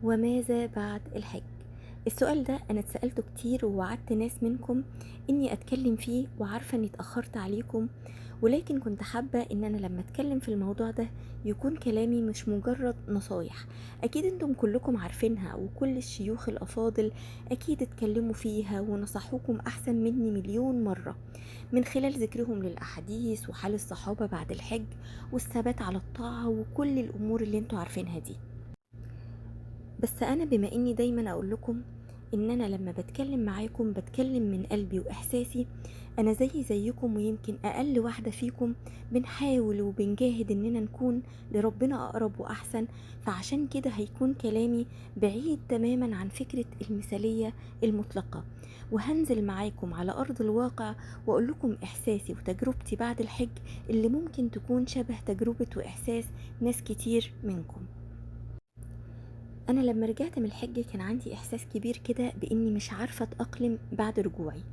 وماذا بعد الحج؟ السؤال ده أنا اتسألته كتير ووعدت ناس منكم إني أتكلم فيه، وعارفة إني اتأخرت عليكم، ولكن كنت حابة إن أنا لما أتكلم في الموضوع ده يكون كلامي مش مجرد نصايح. أكيد أنتم كلكم عارفينها، وكل الشيوخ الأفاضل أكيد اتكلموا فيها ونصحوكم أحسن مني مليون مرة، من خلال ذكرهم للأحاديث وحال الصحابة بعد الحج والثبات على الطاعة وكل الأمور اللي انتوا عارفينها دي. بس انا بما اني دايما اقول لكم ان انا لما بتكلم معاكم بتكلم من قلبي واحساسي، انا زيكم ويمكن اقل واحدة فيكم بنحاول وبنجاهد اننا نكون لربنا اقرب واحسن. فعشان كده هيكون كلامي بعيد تماما عن فكرة المثالية المطلقة، وهنزل معاكم على ارض الواقع واقول لكم احساسي وتجربتي بعد الحج اللي ممكن تكون شبه تجربة واحساس ناس كتير منكم. انا لما رجعت من الحج كان عندي احساس كبير كده باني مش عارفه اتاقلم بعد رجوعي.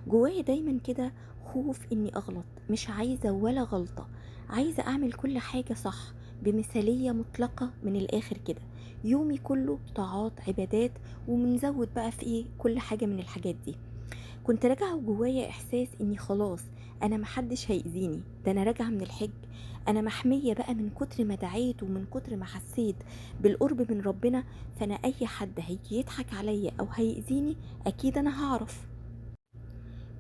جوايا دايما كده خوف اني اغلط، مش عايزه ولا غلطه، عايزه اعمل كل حاجه صح بمثاليه مطلقه. من الاخر كده يومي كله طاعات عبادات، ومنزود بقى في ايه كل حاجه من الحاجات دي. كنت راجعة وجوايا إحساس إني خلاص أنا محدش هيأذيني، ده أنا راجعة من الحج، أنا محمية بقى من كتر ما دعيت ومن كتر ما حسيت بالقرب من ربنا. فأنا أي حد هيجي يضحك عليا أو هيأذيني أكيد أنا هعرف.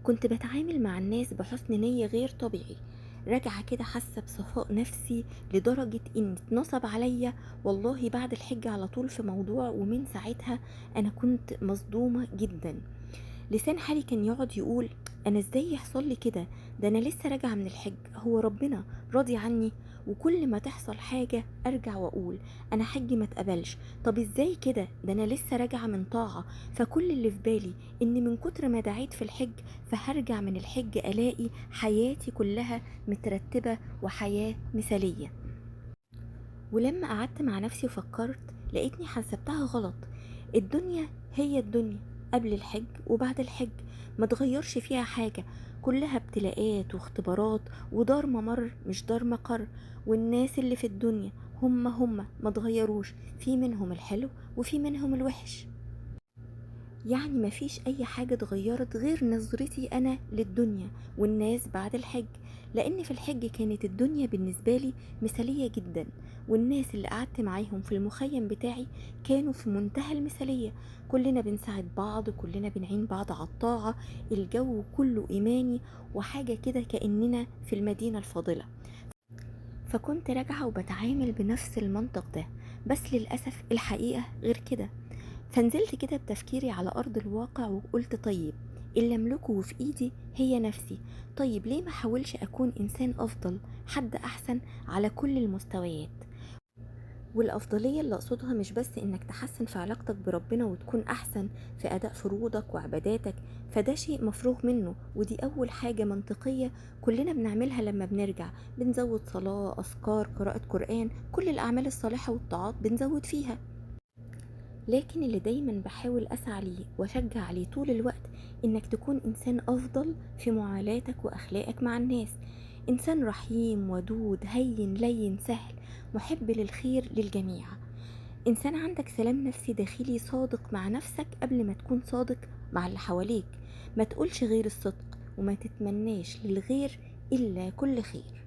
كنت بتعامل مع الناس بحسن نية غير طبيعي، راجعة كده حاسة بصفاء نفسي لدرجة إن اتنصب عليا والله بعد الحج على طول في موضوع، ومن ساعتها أنا كنت مصدومة جدا. لسان حالي كان يقعد يقول انا ازاي يحصل لي كده، ده انا لسه راجعه من الحج، هو ربنا راضي عني؟ وكل ما تحصل حاجه ارجع واقول انا حجي ما اتقبلش، طب ازاي كده، ده انا لسه راجعه من طاعه. فكل اللي في بالي ان من كتر ما دعيت في الحج فهرجع من الحج الاقي حياتي كلها مترتبه وحياه مثاليه. ولما قعدت مع نفسي وفكرت لقيتني حسبتها غلط. الدنيا هي الدنيا قبل الحج وبعد الحج، ما تغيرش فيها حاجة، كلها ابتلاءات واختبارات ودار ممر مش دار مقر. والناس اللي في الدنيا هم ما تغيروش، في منهم الحلو وفي منهم الوحش. يعني مفيش اي حاجة اتغيرت غير نظرتي انا للدنيا والناس بعد الحج. لان في الحج كانت الدنيا بالنسبة لي مثالية جدا، والناس اللي قعدت معاهم في المخيم بتاعي كانوا في منتهى المثالية، كلنا بنساعد بعض، كلنا بنعين بعض على الطاعة، الجو كله ايماني وحاجة كده كأننا في المدينة الفاضلة. فكنت راجعة وبتعامل بنفس المنطق ده، بس للأسف الحقيقة غير كده. فنزلت كده بتفكيري على أرض الواقع وقلت طيب اللي أملكه في إيدي هي نفسي، طيب ليه ما حاولش أكون إنسان أفضل، حد أحسن على كل المستويات. والأفضلية اللي أقصدها مش بس إنك تحسن في علاقتك بربنا وتكون أحسن في أداء فروضك وعباداتك، فده شيء مفروغ منه، ودي أول حاجة منطقية كلنا بنعملها لما بنرجع، بنزود صلاة أذكار قراءة قرآن، كل الأعمال الصالحة والطاعات بنزود فيها. لكن اللي دايما بحاول أسعى ليه وأشجع عليه طول الوقت إنك تكون إنسان أفضل في معاملاتك وأخلاقك مع الناس، إنسان رحيم ودود هين لين سهل محب للخير للجميع، إنسان عندك سلام نفسي داخلي صادق مع نفسك قبل ما تكون صادق مع اللي حواليك، ما تقولش غير الصدق وما تتمناش للغير إلا كل خير،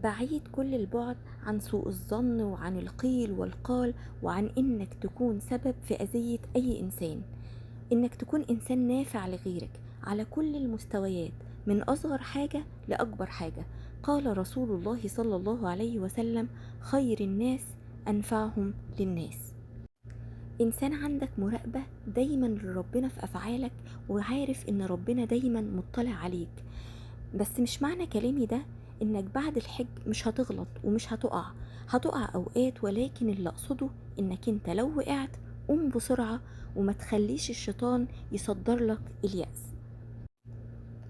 بعيد كل البعد عن سوء الظن وعن القيل والقال، وعن انك تكون سبب في اذية اي انسان، انك تكون انسان نافع لغيرك على كل المستويات من اصغر حاجة لاكبر حاجة. قال رسول الله صلى الله عليه وسلم خير الناس انفعهم للناس. انسان عندك مراقبة دايما لربنا في افعالك، وعارف ان ربنا دايما مطلع عليك. بس مش معنى كلامي ده انك بعد الحج مش هتغلط ومش هتقع، هتقع اوقات، ولكن اللي اقصده انك انت لو وقعت قوم بسرعة وما تخليش الشيطان يصدر لك اليأس.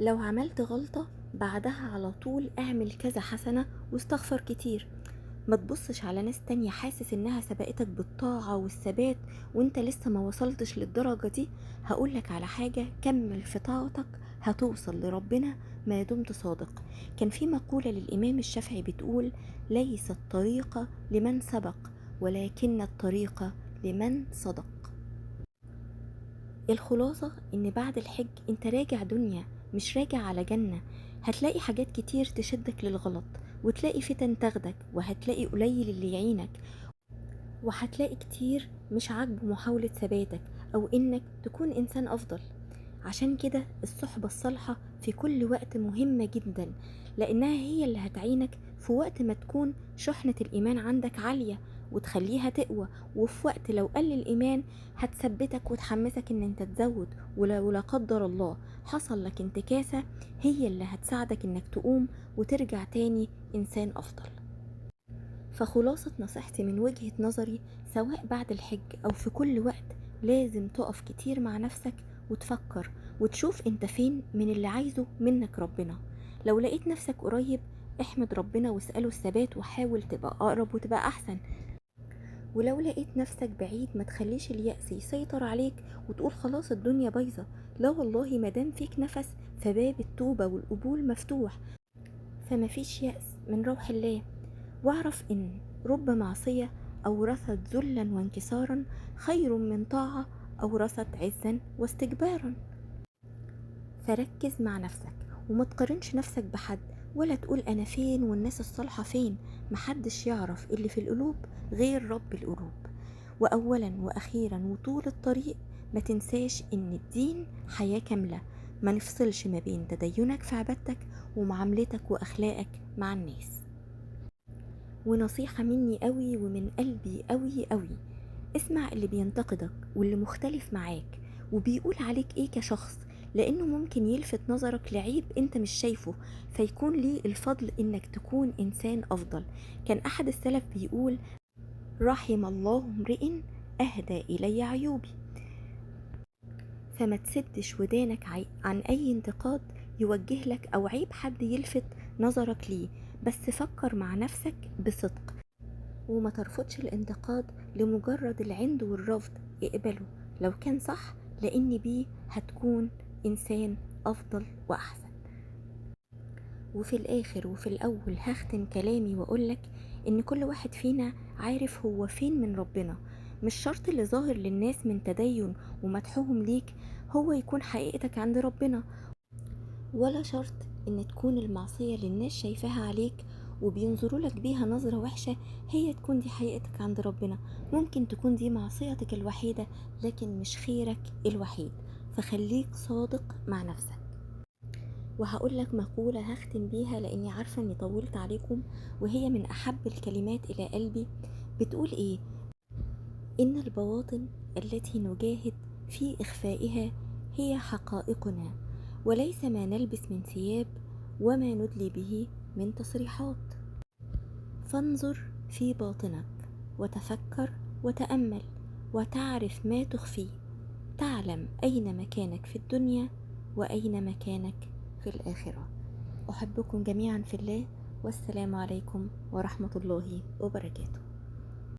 لو عملت غلطة بعدها على طول اعمل كذا حسنة واستغفر كتير، ما تبصش على ناس تانية حاسس انها سبقتك بالطاعة والثبات وانت لسه ما وصلتش للدرجة دي. هقولك على حاجة، كمل في طاعتك هتوصل لربنا ما دمت صادق. كان في مقولة للإمام الشافعي بتقول ليس الطريق لمن سبق ولكن الطريق لمن صدق. الخلاصة إن بعد الحج أنت راجع دنيا، مش راجع على جنة. هتلاقي حاجات كتير تشدك للغلط، وتلاقي فتن تاخدك، وهتلاقي قليل اللي يعينك، وهتلاقي كتير مش عاجبه محاولة ثباتك أو إنك تكون إنسان أفضل. عشان كده الصحبة الصالحة في كل وقت مهمة جدا، لأنها هي اللي هتعينك في وقت ما تكون شحنة الإيمان عندك عالية وتخليها تقوى، وفي وقت لو قل الإيمان هتثبتك وتحمسك إن انت تزود، ولو لا قدر الله حصل لك انتكاسة هي اللي هتساعدك إنك تقوم وترجع تاني إنسان أفضل. فخلاصة نصيحتي من وجهة نظري، سواء بعد الحج أو في كل وقت، لازم تقف كتير مع نفسك وتفكر وتشوف انت فين من اللي عايزه منك ربنا. لو لقيت نفسك قريب احمد ربنا واسأله الثبات وحاول تبقى أقرب وتبقى أحسن. ولو لقيت نفسك بعيد ما تخليش اليأس يسيطر عليك وتقول خلاص الدنيا بايظة. لا والله، مادام فيك نفس فباب التوبة والقبول مفتوح، فمفيش يأس من روح الله. واعرف إن رب معصية أورثت ذلا وانكسارا خير من طاعة أورثت عزا واستكبارا. فركز مع نفسك وما تقارنش نفسك بحد، ولا تقول أنا فين والناس الصالحة فين. محدش يعرف اللي في القلوب غير رب القلوب. وأولا وأخيرا وطول الطريق ما تنساش إن الدين حياة كاملة، ما نفصلش ما بين تدينك في عبادتك ومعاملتك وأخلاقك مع الناس. ونصيحة مني قوي ومن قلبي قوي قوي، اسمع اللي بينتقدك واللي مختلف معاك وبيقول عليك ايه كشخص، لانه ممكن يلفت نظرك لعيب انت مش شايفه، فيكون ليه الفضل انك تكون انسان افضل. كان احد السلف بيقول رحم الله امرئ اهدى الي عيوبي. فما تسدش ودانك عن اي انتقاد يوجه لك او عيب حد يلفت نظرك ليه، بس فكر مع نفسك بصدق وما ترفضش الانتقاد لمجرد العند والرفض. اقبله لو كان صح، لان بيه هتكون انسان افضل واحسن. وفي الاخر وفي الاول هختم كلامي واقولك ان كل واحد فينا عارف هو فين من ربنا. مش شرط اللي ظاهر للناس من تدين ومدحهم ليك هو يكون حقيقتك عند ربنا، ولا شرط ان تكون المعصية اللي الناس شايفاها عليك وبينظروا لك بيها نظرة وحشة هي تكون دي حقيقتك عند ربنا. ممكن تكون دي معصيتك الوحيدة لكن مش خيرك الوحيد. فخليك صادق مع نفسك. وهقول لك مقولة هختم بيها لاني عارفة اني طولت عليكم، وهي من احب الكلمات الى قلبي. بتقول ايه؟ ان البواطن التي نجاهد في اخفائها هي حقائقنا، وليس ما نلبس من ثياب وما ندلي به من تصريحات. فانظر في باطنك وتفكر وتأمل وتعرف ما تخفيه، تعلم أين مكانك في الدنيا وأين مكانك في الآخرة. أحبكم جميعا في الله، والسلام عليكم ورحمة الله وبركاته.